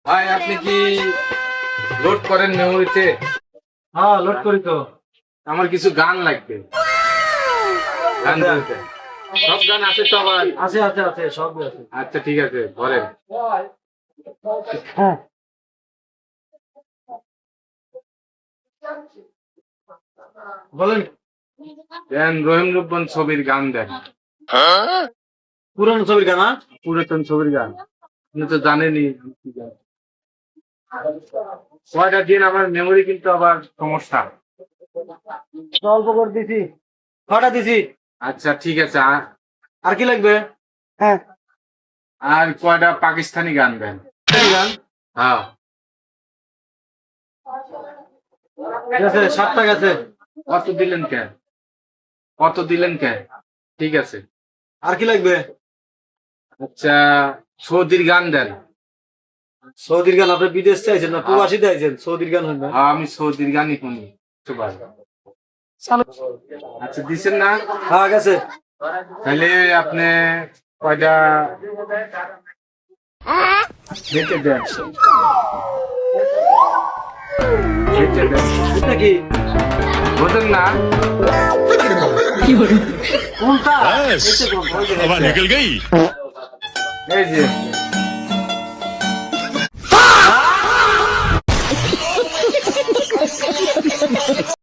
ভাই আপনি কি লোড করেন মেমোরিতে? হ্যাঁ, লোড করি তো। আমার কিছু গান লাগবে। গান বলতে সব গান আছে তো আবার? আছে আছে আছে, সবই আছে। আচ্ছা ঠিক আছে, ধরেন। হ্যাঁ, বলেন। দেন রহিম রুব্বান ছবির গান দেন। পুরানো ছবির গানা। পুরাতন ছবির গান আপনি তো জানেনই কি গান। কয়টা দিন, আমার মেমোরি কিন্তু আবার সমস্যা। অল্প করে দিছি, কটা দিছি। আচ্ছা ঠিক আছে, আর কি লাগবে? হ্যাঁ, আর কয়টা পাকিস্তানি গান দেন। এই গান। হ্যাঁ গেছে, 7টা গেছে। কত দিলেন কেন? কত দিলেন কেন? ঠিক আছে। আর কি লাগবে? আচ্ছা সৌদির গান দেন। সৌদির গান? আপনি বিদেশ চাইছেন না প্রবাসী চাইছেন? সৌদির গান হয় না। হ্যাঁ আমি সৌদির গানই শুনি। সুবাস। আচ্ছা দিছেন না? হ্যাঁ, গেছে। তাহলে আপনি কয়টা লিখে দেন। লিখে দেন। এটা কি? বোঝেন না? কোনটা? बस এই তো কোনটা? हवा निकल गई। এই যে